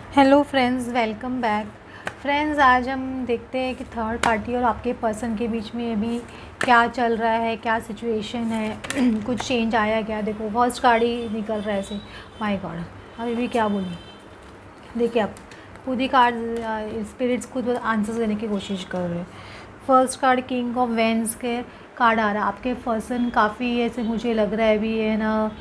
Hello friends, welcome back. Friends, आज हम देखते हैं कि थर्ड पार्टी और आपके पर्सन के बीच में अभी क्या चल रहा है, क्या सिचुएशन है। कुछ चेंज आया क्या? देखो, फर्स्ट कार्ड ही निकल रहा है ऐसे। माय गॉड, अभी भी क्या बोलूँ। देखिए, आप खुद ही कार्ड स्पिरिट्स खुद आंसर्स देने की कोशिश कर रहे हैं। First card king of wands के कार्ड आ रहा है। आपके पर्सन काफ़ी ऐसे मुझे लग रहा है अभी है ना,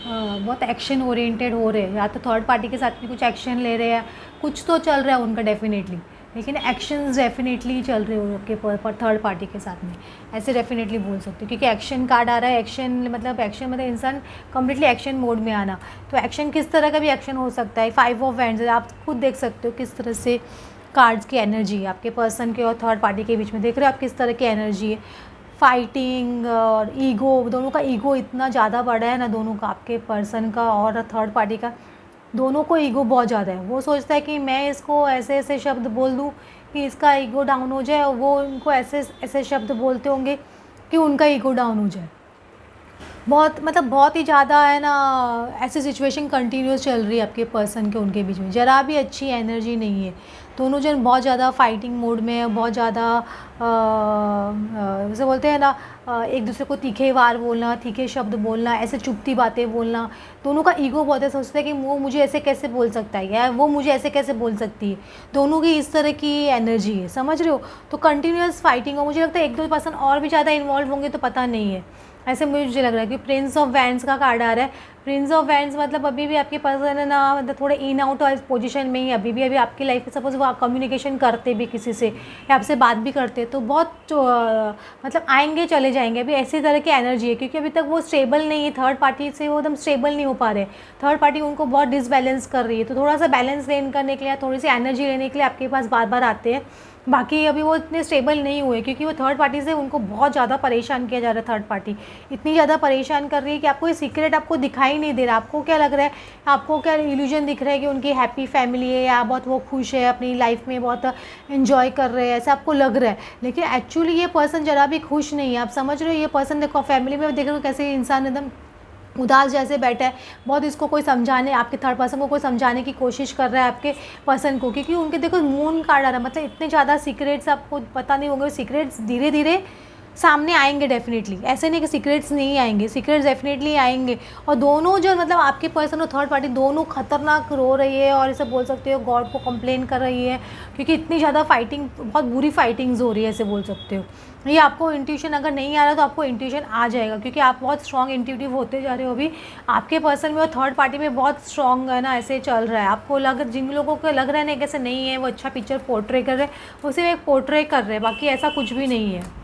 बहुत एक्शन ओरिएंटेड हो रहे हैं। या तो थर्ड पार्टी के साथ में कुछ एक्शन ले रहे हैं, कुछ तो चल रहा है उनका डेफिनेटली, लेकिन एक्शंस डेफिनेटली चल रहे हो उनके पर थर्ड पार्टी के साथ में। ऐसे डेफिनेटली बोल सकते हो, क्योंकि एक्शन कार्ड आ रहा है। एक्शन मतलब इंसान कम्प्लीटली एक्शन मोड में आना। तो एक्शन किस तरह का भी एक्शन हो सकता है। 5 ऑफ वैंड्स आप खुद देख सकते हो किस तरह से कार्ड्स की एनर्जी है आपके पर्सन के और थर्ड पार्टी के बीच में। देख रहे हो आप किस तरह की एनर्जी है। फाइटिंग और ईगो, दोनों का ईगो इतना ज़्यादा बड़ा है ना, दोनों का, आपके पर्सन का और थर्ड पार्टी का। दोनों को ईगो बहुत ज़्यादा है। वो सोचता है कि मैं इसको ऐसे ऐसे शब्द बोल दूँ कि इसका ईगो डाउन हो जाए, और वो उनको ऐसे ऐसे शब्द बोलते होंगे कि उनका ईगो डाउन हो जाए। बहुत ही ज़्यादा है ना, ऐसी सिचुएशन कंटिन्यूस चल रही है आपके पर्सन के उनके बीच में। ज़रा भी अच्छी एनर्जी नहीं है। दोनों जन बहुत ज़्यादा फाइटिंग मोड में है, बहुत ज़्यादा जैसे बोलते हैं ना, एक दूसरे को तीखे वार बोलना, तीखे शब्द बोलना, ऐसे चुभती बातें बोलना। दोनों का ईगो बहुत है। सोचते हैं कि वो मुझे ऐसे कैसे बोल सकता है या वो मुझे ऐसे कैसे बोल सकती है। दोनों की इस तरह की एनर्जी है, समझ रहे हो। तो कंटिन्यूस फाइटिंग हो। मुझे लगता है 1-2 पर्सन और भी ज़्यादा इन्वॉल्व होंगे तो पता नहीं है, ऐसे मुझे लग रहा है कि प्रिंस ऑफ वैंड्स का कार्ड आ रहा है। प्रिंस ऑफ वैंड्स मतलब अभी भी आपके पर्सन है ना, मतलब थोड़े इन आउट पोजीशन में ही अभी आपकी लाइफ में। सपोज वो आप कम्युनिकेशन करते भी किसी से या आपसे बात भी करते तो बहुत मतलब आएंगे चले जाएंगे। अभी ऐसी तरह की एनर्जी है, क्योंकि अभी तक वो स्टेबल नहीं है। थर्ड पार्टी से वो एकदम स्टेबल नहीं हो पा रहे। थर्ड पार्टी उनको बहुत डिसबैलेंस कर रही है। तो थोड़ा सा बैलेंस गेन करने के लिए, थोड़ी सी एनर्जी लेने के लिए आपके पास बार बार आते हैं। बाकी अभी वो इतने स्टेबल नहीं हुए, क्योंकि वो थर्ड पार्टी से उनको बहुत ज़्यादा परेशान किया जा रहा है। थर्ड पार्टी इतनी ज़्यादा परेशान कर रही है कि आपको ये सीक्रेट आपको दिखाई नहीं दे रहा। आपको क्या लग रहा है, आपको क्या इल्यूजन दिख रहा है कि उनकी हैप्पी फैमिली है या बहुत वो खुश है अपनी लाइफ में, बहुत एंजॉय कर रहे हैं, ऐसा आपको लग रहा है। लेकिन एक्चुअली ये पर्सन ज़रा भी खुश नहीं है। आप समझ रहे हो, ये पर्सन देखो फैमिली में देख रहे हो कैसे इंसान एकदम उदास जैसे बैठा है। बहुत इसको कोई समझाने, आपके थर्ड पर्सन को कोई समझाने की कोशिश कर रहा है आपके पर्सन को, क्योंकि उनके देखो मून कार्ड आ रहा है। मतलब इतने ज़्यादा सीक्रेट्स आपको पता नहीं होंगे। सीक्रेट्स धीरे धीरे सामने आएंगे डेफिनेटली। ऐसे नहीं कि सीक्रेट्स नहीं आएंगे, सीक्रेट्स डेफिनेटली आएंगे। और दोनों जो मतलब आपके पर्सन और थर्ड पार्टी दोनों खतरनाक रो रही है, और इसे बोल सकते हो गॉड को कंप्लेन कर रही है, क्योंकि इतनी ज़्यादा फाइटिंग, बहुत बुरी फाइटिंग्स हो रही है, ऐसे बोल सकते हो। ये आपको इंट्यूशन अगर नहीं आ रहा तो आपको इंट्यूशन आ जाएगा, क्योंकि आप बहुत स्ट्रॉन्ग इंट्यूटिव होते जा रहे हो अभी। आपके पर्सन में और थर्ड पार्टी में बहुत स्ट्रॉन्ग है ना, ऐसे चल रहा है। आपको जिन लोगों को लग रहा है ना कैसे नहीं है, वो अच्छा पिक्चर पोर्ट्रे कर रहे हैं, वो सिर्फ एक पोर्ट्रे कर रहे हैं, बाकी ऐसा कुछ भी नहीं है।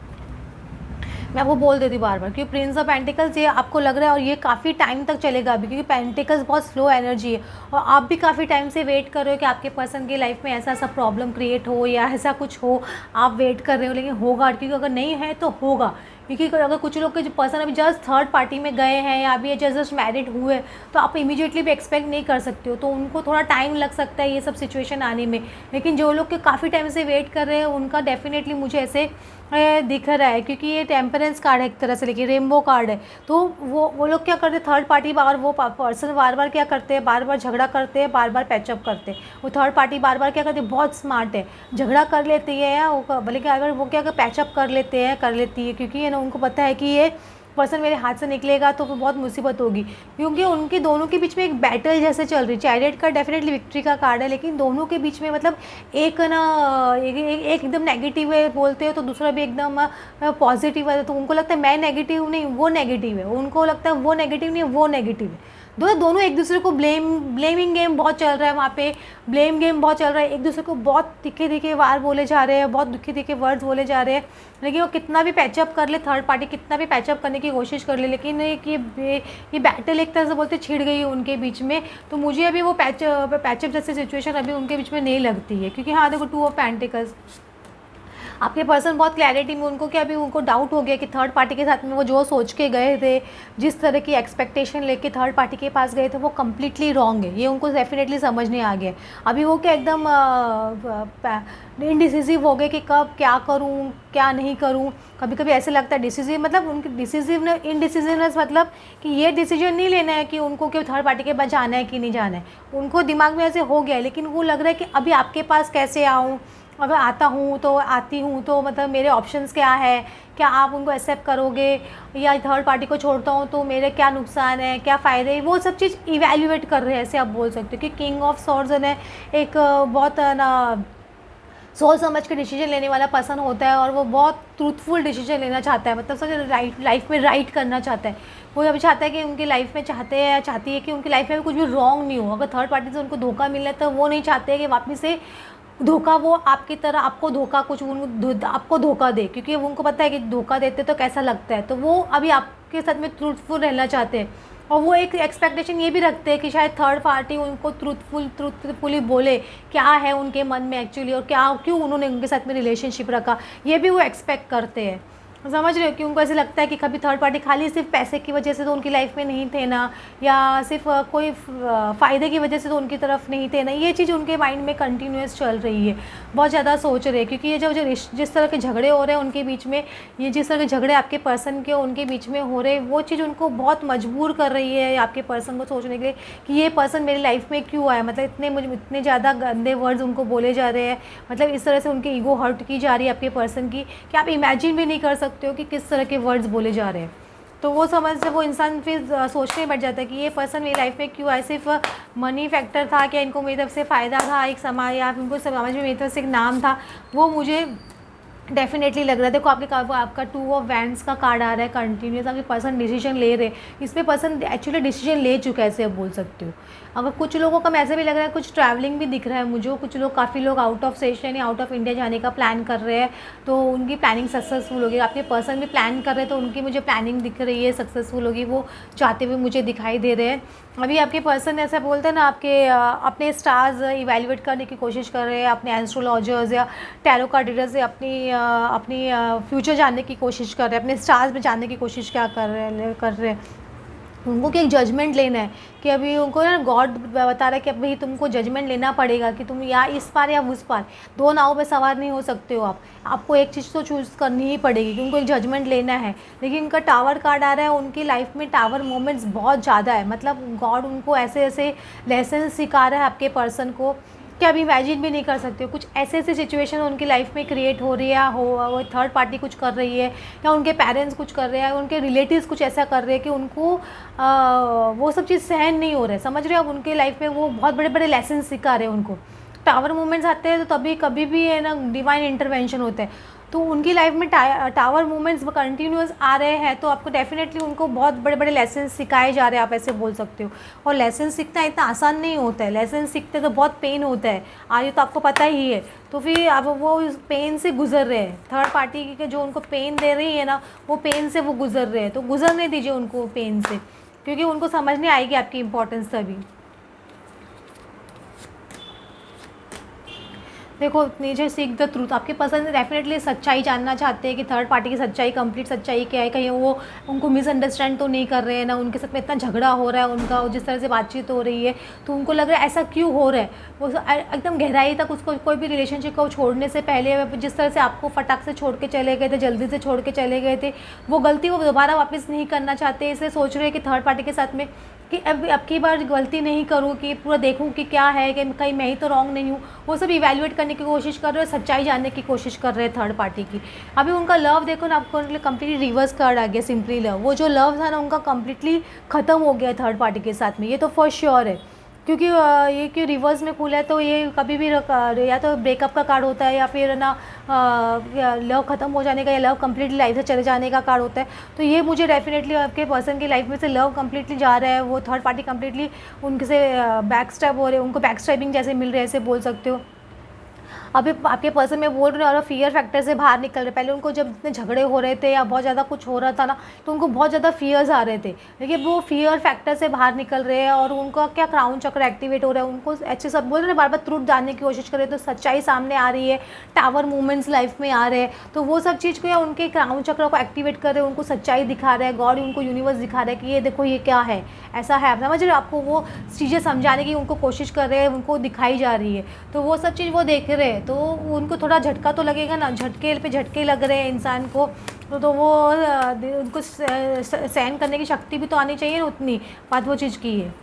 मैं आपको बोल देती बार बार, क्योंकि प्रिंस ऑफ पेंटिकल्स ये आपको लग रहा है, और ये काफ़ी टाइम तक चलेगा अभी, क्योंकि पेंटिकल्स बहुत स्लो एनर्जी है। और आप भी काफ़ी टाइम से वेट कर रहे हो कि आपके पर्सन की लाइफ में ऐसा ऐसा प्रॉब्लम क्रिएट हो या ऐसा कुछ हो। आप वेट कर रहे हो, लेकिन होगा, क्योंकि अगर नहीं है तो होगा। क्योंकि अगर कुछ लोग के जो पर्सन अभी जस्ट थर्ड पार्टी में गए हैं या अभी जस्ट मैरिड हुए, तो आप इमीडिएटली भी एक्सपेक्ट नहीं कर सकते हो। तो उनको थोड़ा टाइम लग सकता है ये सब सिचुएशन आने में। लेकिन जो लोग के काफ़ी टाइम से वेट कर रहे हैं उनका डेफिनेटली मुझे ऐसे दिख रहा है, क्योंकि ये टेम्परेंस कार्ड है एक तरह से, लेकिन रेनबो कार्ड है। तो वो लोग क्या करते हैं, थर्ड पार्टी बार, वो पर्सन बार बार क्या करते हैं, बार बार झगड़ा करते हैं, बार बार पैचअप करते हैं। वो थर्ड पार्टी बार बार क्या करते हैं, बहुत स्मार्ट है, झगड़ा कर लेती है या वो, बल्कि अगर वो क्या पैचअप कर लेते हैं, कर लेती है, क्योंकि है ना उनको पता है कि ये पर्सन मेरे हाथ से निकलेगा तो बहुत मुसीबत होगी। क्योंकि उनके दोनों के बीच में एक बैटल जैसे चल रही। चैरियट का डेफिनेटली विक्ट्री का कार्ड है, लेकिन दोनों के बीच में मतलब एक ना एक एकदम नेगेटिव है बोलते हो, तो दूसरा भी एकदम पॉजिटिव है। तो उनको लगता है मैं नेगेटिव नहीं, वो नेगेटिव है। उनको लगता है वो नेगेटिव नहीं है, वो नेगेटिव है। दोनों एक दूसरे को ब्लेमिंग गेम बहुत चल रहा है वहाँ पे। ब्लेम गेम बहुत चल रहा है, एक दूसरे को बहुत तीखे तीखे वार बोले जा रहे हैं, बहुत दुखे तीखे वर्ड्स बोले जा रहे हैं। लेकिन वो कितना भी पैचअप कर ले, थर्ड पार्टी कितना भी पैचअप करने की कोशिश कर ले, लेकिन ये बैटल एक तरह से बोलते छिड़ गई है उनके बीच में। तो मुझे अभी वो पैचअप जैसी सिचुएशन अभी उनके बीच में नहीं लगती है, क्योंकि हाँ देखो 2 ऑफ पेंटिकल्स आपके पर्सन बहुत क्लैरिटी में, उनको क्या अभी उनको डाउट हो गया कि थर्ड पार्टी के साथ में वो जो सोच के गए थे, जिस तरह की एक्सपेक्टेशन लेके थर्ड पार्टी के पास गए थे, वो कम्प्लीटली रॉन्ग है। ये उनको डेफिनेटली समझने आ गया। अभी वो क्या एकदम इनडिसिसिव हो गए कि कब क्या करूं क्या नहीं करूं। कभी कभी ऐसे लगता है डिसीजिव, मतलब उनकी डिसीजिवनेस, इनडिसिजिवनेस, मतलब कि ये डिसीजन नहीं लेना है कि उनको कि थर्ड पार्टी के पास जाना है कि नहीं जाना है। उनको दिमाग में ऐसे हो गया है, लेकिन वो लग रहा है कि अभी आपके पास कैसे आऊँ, अगर आता हूँ तो आती हूँ तो मतलब मेरे ऑप्शंस क्या है, क्या आप उनको एक्सेप्ट करोगे, या थर्ड पार्टी को छोड़ता हूँ तो मेरे क्या नुकसान है, क्या फ़ायदे हैं, वो सब चीज़ इवैल्यूएट कर रहे हैं। ऐसे आप बोल सकते हो कि किंग ऑफ सॉर्ड्स है एक बहुत ना सोच समझ के डिसीजन लेने वाला पर्सन होता है, और वो बहुत ट्रूथफुल डिसीजन लेना चाहता है, मतलब समझ राइट लाइफ में राइट करना चाहता है। वो अभी चाहता है कि उनकी लाइफ में चाहती है कि उनकी लाइफ में कुछ भी रॉन्ग नहीं हो। अगर थर्ड पार्टी से उनको धोखा मिल रहा है तो वो नहीं चाहते कि वापस से धोखा, वो आपकी तरह आपको धोखा कुछ आपको धोखा दे, क्योंकि उनको पता है कि धोखा देते तो कैसा लगता है। तो वो अभी आपके साथ में ट्रूथफुल रहना चाहते हैं, और वो एक एक्सपेक्टेशन ये भी रखते हैं कि शायद थर्ड पार्टी उनको ट्रूथफुली बोले क्या है उनके मन में एक्चुअली, और क्या क्यों उन्होंने उनके साथ में रिलेशनशिप रखा, ये भी वो एक्सपेक्ट करते हैं। समझ रहे हो कि उनको ऐसे लगता है कि कभी थर्ड पार्टी खाली सिर्फ पैसे की वजह से तो उनकी लाइफ में नहीं थे ना, या सिर्फ कोई फ़ायदे की वजह से तो उनकी तरफ नहीं थे ना। ये चीज़ उनके माइंड में कंटिन्यूस चल रही है, बहुत ज़्यादा सोच रहे हैं। क्योंकि ये जो जिस तरह के झगड़े हो रहे हैं उनके बीच में, ये जिस तरह के झगड़े आपके पर्सन के उनके बीच में हो रहे हैं, वो चीज़ उनको बहुत मजबूर कर रही है आपके पर्सन को सोचने के लिए कि ये पर्सन मेरी लाइफ में क्यों आया। मतलब इतने ज़्यादा गंदे वर्ड्स उनको बोले जा रहे हैं, मतलब इस तरह से उनकी ईगो हर्ट की जा रही है आपके पर्सन की, कि आप इमेजिन भी नहीं कर सकते हो कि किस तरह के वर्ड्स बोले जा रहे हैं। तो वो वो इंसान फिर सोचने बैठ जाता है कि ये पर्सन मेरी लाइफ में क्यों आए। सिर्फ मनी फैक्टर था क्या, इनको मेरी तरफ से फ़ायदा था, एक समाज या उनको समाज में मेरी तरफ से एक नाम था, वो मुझे डेफिनेटली लग रहा है। देखो आपका 2 ऑफ वैंड्स का कार्ड आ रहा है कंटिन्यूस, आपके पर्सन डिसीजन ले रहे हैं। इसमें पर्सन एक्चुअली डिसीजन ले चुका है, ऐसे आप बोल सकते हो। अगर कुछ लोगों का ऐसे भी लग रहा है, कुछ ट्रैवलिंग भी दिख रहा है मुझे, कुछ लोग काफ़ी लोग आउट ऑफ स्टेशन या आउट ऑफ इंडिया जाने का प्लान कर रहे हैं, तो उनकी प्लानिंग सक्सेसफुल होगी। आपके पर्सन भी प्लान कर रहे हैं तो उनकी मुझे प्लानिंग दिख रही है सक्सेसफुल होगी, वो चाहते हुए मुझे दिखाई दे रहे हैं। अभी आपके पर्सन ऐसा बोलते हैं ना, अपने स्टार्स इवैल्यूएट करने की कोशिश कर रहे हैं, अपने एस्ट्रोलॉजर्स या टैरो कार्ड रीडर से अपनी फ्यूचर जानने की कोशिश कर रहे हैं, अपने स्टार्स में जानने की कोशिश क्या कर रहे हैं। उनको कि एक जजमेंट लेना है, कि अभी उनको ना गॉड बता रहा है कि अभी तुमको जजमेंट लेना पड़ेगा कि तुम या इस पार या उस पार, दो नाव पे सवार नहीं हो सकते हो आपको एक चीज़ तो चूज़ करनी ही पड़ेगी, कि उनको एक जजमेंट लेना है। लेकिन उनका टावर कार्ड आ रहा है, उनकी लाइफ में टावर मोमेंट्स बहुत ज़्यादा है, मतलब गॉड उनको ऐसे ऐसे लेसन सिखा रहा है आपके पर्सन को कि अभी इमेजिन भी नहीं कर सकते हो। कुछ ऐसे ऐसे सिचुएशन उनकी लाइफ में क्रिएट हो रही है, वो थर्ड पार्टी कुछ कर रही है, या उनके पेरेंट्स कुछ कर रहे हैं, उनके रिलेटिव्स कुछ ऐसा कर रहे हैं कि उनको वो सब चीज़ सहन नहीं हो रहा है। समझ रहे हो, अब उनके लाइफ में वो बहुत बड़े बड़े लेसन सिखा रहे हैं उनको। टावर मूवमेंट्स आते हैं तो तभी कभी भी है ना डिवाइन इंटरवेंशन होता है, तो उनकी लाइफ में टावर मूवमेंट्स कंटिन्यूस आ रहे हैं, तो आपको डेफिनेटली उनको बहुत बड़े बड़े लेसन सिखाए जा रहे हैं, आप ऐसे बोल सकते हो। और लेसन सीखना इतना आसान नहीं होता है, लेसन सीखते तो बहुत पेन होता है, आज तो आपको पता ही है। तो फिर अब वो उस पेन से गुजर रहे हैं, थर्ड पार्टी के जो उनको पेन दे रही है ना, वो पेन से वो गुजर रहे हैं, तो गुजरने दीजिए उनको पेन से, क्योंकि उनको समझ नहीं आएगी आपकी इंपॉर्टेंस तभी। देखो, नेचर सीख द ट्रूथ, आपके पसंद डेफिनेटली सच्चाई जानना चाहते हैं कि थर्ड पार्टी की सच्चाई, कंप्लीट सच्चाई क्या है, कहीं वो उनको मिसअंडरस्टैंड तो नहीं कर रहे हैं ना, उनके साथ में इतना झगड़ा हो रहा है उनका, जिस तरह से बातचीत हो रही है तो उनको लग रहा है ऐसा क्यों हो रहा है। वो एकदम गहराई तक उसको कोई भी रिलेशनशिप को छोड़ने से पहले जिस तरह से आपको फटाक से छोड़ के चले गए थे, जल्दी से छोड़ के चले गए थे, वो गलती वो दोबारा वापस नहीं करना चाहते, इसलिए सोच रहे हैं कि थर्ड पार्टी के साथ में कि अब की बार गलती नहीं करूँ, कि पूरा देखूँ कि क्या है, कि कहीं मैं ही तो रॉन्ग नहीं हूँ। वो सब इवैल्यूएट करने की कोशिश कर रहे हैं, सच्चाई जानने की कोशिश कर रहे हैं थर्ड पार्टी की। अभी उनका लव देखो ना, आपको कम्प्लीटली रिवर्स कार्ड आ गया, सिंपली लव। वो जो लव था ना उनका कम्प्लीटली ख़त्म हो गया थर्ड पार्टी के साथ में, ये तो फॉर श्योर है। क्योंकि ये क्यों रिवर्स में खुला है, तो ये कभी भी या तो ब्रेकअप का कार्ड होता है, या फिर ना लव ख़त्म हो जाने का, या लव कम्प्लीटली लाइफ से चले जाने का कार्ड होता है। तो ये मुझे डेफिनेटली आपके पर्सन की लाइफ में से लव कम्प्लीटली जा रहा है, वो थर्ड पार्टी कम्प्लीटली उनके से बैक स्टैब हो रहे हैं, उनको बैक स्टैबिंग जैसे मिल रहे हैं, ऐसे बोल सकते हो। अभी आपके पर्सन में बोल रहे हैं और फियर फैक्टर से बाहर निकल रहे। पहले उनको जब इतने झगड़े हो रहे थे या बहुत ज़्यादा कुछ हो रहा था ना, तो उनको बहुत ज़्यादा फियर्स आ रहे थे, लेकिन वो फियर फैक्टर से बाहर निकल रहे हैं और उनका क्या क्राउन चक्र एक्टिवेट हो रहा है। उनको अच्छे सब बोल रहे हैं, बार बार ट्रूथ जानने की कोशिश कर रहे हैं, तो सच्चाई सामने आ रही है, टावर मूवमेंट्स लाइफ में आ रहे हैं, तो वो सब चीज़ को या उनके क्राउन चक्र को एक्टिवेट कर रहे हैं, उनको सच्चाई दिखा रहा है, गॉड उनको यूनिवर्स दिखा रहा है कि ये देखो ये क्या है, ऐसा है। आप समझ रहे हो, आपको वो चीज़ें समझाने की उनको कोशिश कर रहे हैं, उनको दिखाई जा रही है, तो वो सब चीज़ वो देख रहे हैं, तो उनको थोड़ा झटका तो लगेगा ना, झटके पे झटके लग रहे हैं इंसान को, तो वो उनको सहन करने की शक्ति भी तो आनी चाहिए ना, उतनी बात वो चीज़ की है।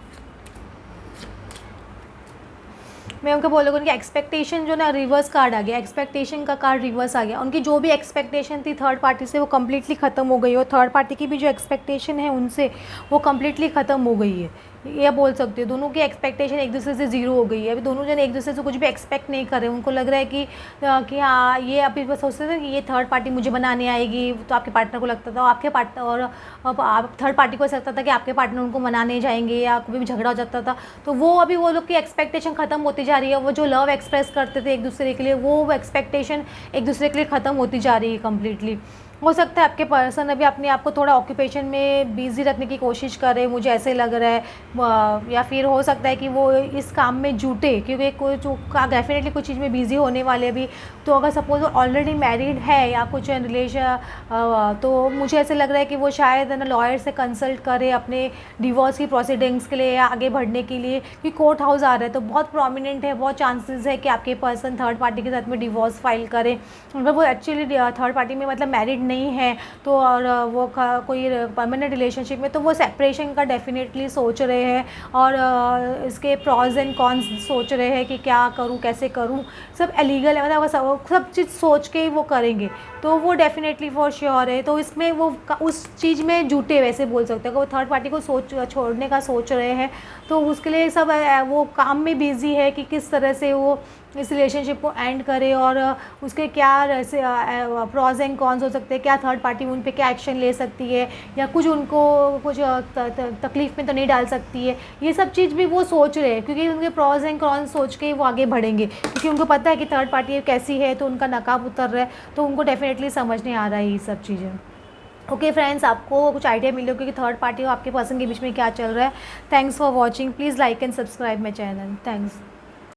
मैं उनको बोलूँगी उनकी एक्सपेक्टेशन जो ना रिवर्स कार्ड आ गया, एक्सपेक्टेशन का कार्ड रिवर्स आ गया। उनकी जो भी एक्सपेक्टेशन थी थर्ड पार्टी से वो कम्प्लीटली ख़त्म हो गई, और थर्ड पार्टी की भी जो एक्सपेक्टेशन है उनसे वो कम्प्लीटली ख़त्म हो गई है, ये बोल सकते हो। दोनों की एक्सपेक्टेशन एक दूसरे से ज़ीरो हो गई है। अभी दोनों जन एक दूसरे से कुछ भी एक्सपेक्ट नहीं कर रहे। उनको लग रहा है कि हाँ, ये अभी बस सोचते थे कि ये थर्ड पार्टी मुझे बनाने आएगी, तो आपके पार्टनर को लगता था, आपके पार्टनर और अब आप थर्ड पार्टी को ऐसा लगता था कि आपके पार्टनर उनको मनाने जाएंगे या कभी भी झगड़ा हो जाता था। तो वो अभी वो लोग की एक्सपेक्टेशन ख़त्म होती जा रही है। वो जो लव एक्सप्रेस करते थे एक दूसरे के लिए, वो एक्सपेक्टेशन एक दूसरे के लिए ख़त्म होती जा रही है कम्प्लीटली। हो सकता है आपके पर्सन अभी अपने आप को थोड़ा ऑक्यूपेशन में बिज़ी रखने की कोशिश करे, मुझे ऐसे लग रहा है, या फिर हो सकता है कि वो इस काम में जुटे, क्योंकि कोई जो डेफिनेटली कुछ चीज़ में बिज़ी होने वाले अभी। तो अगर सपोज वो ऑलरेडी मैरिड है या कुछ रिलेशन, तो मुझे ऐसे लग रहा है कि वो शायद ना लॉयर से कंसल्ट करे अपने डिवोर्स की प्रोसीडिंग्स के लिए या आगे बढ़ने के लिए, कि कोर्ट हाउस आ रहा है तो बहुत प्रोमिनेंट है, बहुत चांसेस है कि आपके पर्सन थर्ड पार्टी के साथ में डिवोर्स फाइल करें। अगर वो एक्चुअली थर्ड पार्टी में मतलब मैरिड नहीं है तो, और वो कोई परमानेंट रिलेशनशिप में, तो वो सेपरेशन का डेफिनेटली सोच रहे हैं, और इसके प्रॉज एंड कॉन्स सोच रहे हैं कि क्या करूं, कैसे करूं। सब इलीगल है, मतलब सब चीज़ सोच के ही वो करेंगे, तो वो डेफिनेटली फॉर श्योर है। तो इसमें वो उस चीज़ में जुटे, वैसे बोल सकते हैं कि वो थर्ड पार्टी को छोड़ने का सोच रहे हैं, तो उसके लिए सब वो काम में बिज़ी है कि किस तरह से वो इस रिलेशनशिप को एंड करे, और उसके क्या प्रॉज एंड कॉन्स हो सकते हैं, क्या थर्ड पार्टी उन पे क्या एक्शन ले सकती है, या कुछ उनको कुछ तकलीफ़ में तो नहीं डाल सकती है। ये सब चीज़ भी वो सोच रहे हैं, क्योंकि उनके प्रॉज एंड कॉन्स सोच के वो आगे बढ़ेंगे, क्योंकि उनको पता है कि थर्ड पार्टी कैसी है, तो उनका नकाब उतर रहा है, तो उनको डेफिनेटली समझ नहीं आ रहा है ये सब चीज़ें। ओके फ्रेंड्स, आपको कुछ आइडिया मिले होगा कि थर्ड पार्टी और आपके पर्सन के बीच में क्या चल रहा है। Thanks for watching, please like and subscribe my channel. Thanks.